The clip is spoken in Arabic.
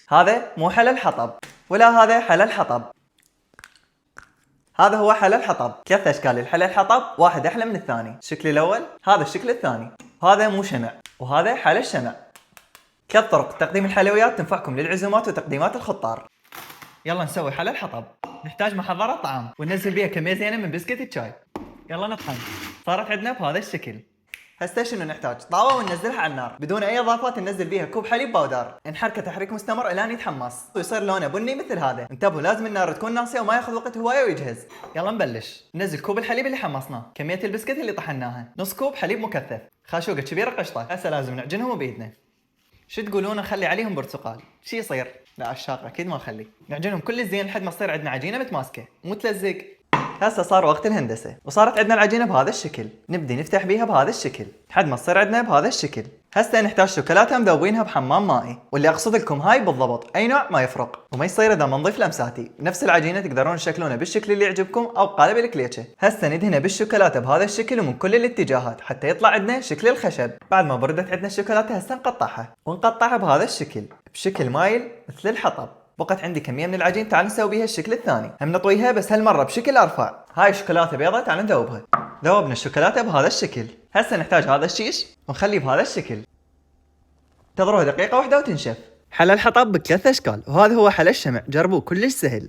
هذا مو حلا الحطب، ولا هذا حلا الحطب. هذا هو حلا الحطب. 3 اشكال للحلا الحطب، واحد احلى من الثاني. الشكل الاول، هذا الشكل الثاني. هذا مو شمع، وهذا حلا الشمع. 3 طرق تقديم الحلويات تنفعكم للعزومات وتقديمات الخطار. يلا نسوي حلا الحطب. نحتاج محضرة طعام وننزل بيها كمية زينة من بسكت الشاي. يلا نطحن. صارت عندنا بهذا الشكل. هسه شنو نحتاج؟ طاوة وننزلها على النار بدون اي اضافات. ننزل بيها كوب حليب باودر، نحركه تحريك مستمر الى ان يتحمص ويصير لونه بني مثل هذا. انتبهوا لازم النار تكون ناصيه وما ياخذ وقت هوايه ويجهز. يلا نبلش. ننزل كوب الحليب اللي حمصناه، كميه البسكت اللي طحناها، نص كوب حليب مكثف، خاشوقه كبيره قشطه. هسه لازم نعجنهم بايدنا. شو تقولون نخلي عليهم برتقال؟ شو يصير؟ لا الشاطر اكيد ما نخلي. نعجنهم كل زين لحد ما تصير عندنا عجينه متماسكه مو تلزق. هسه صار وقت الهندسه وصارت عندنا العجينه بهذا الشكل. نبدي نفتح بيها بهذا الشكل لحد ما تصير عندنا بهذا الشكل. هسه نحتاج شوكولاته مذوبينها بحمام مائي، واللي اقصد لكم هاي بالضبط اي نوع ما يفرق، وما يصير اذا ما نضيف لمساتي. نفس العجينه تقدرون تشكلونها بالشكل اللي يعجبكم او قالب الكليتشه. هسه ندهنها بالشوكولاته بهذا الشكل ومن كل الاتجاهات حتى يطلع عندنا شكل الخشب. بعد ما بردت عندنا الشوكولاته هسه نقطعها ونقطعها بهذا الشكل بشكل مايل مثل الحطب. بقت عندي كميه من العجين، تعال نسوي بيها الشكل الثاني. هم نطويها بس هالمره بشكل ارفع. هاي شوكولاته بيضة، تعال نذوبها. ذوبنا الشوكولاته بهذا الشكل. هسه نحتاج هذا الشيش ونخليه بهذا الشكل. انتظروها دقيقه واحده وتنشف. حلا الحطب ب3 اشكال، وهذا هو حلا الشمع. جربوه كلش سهل.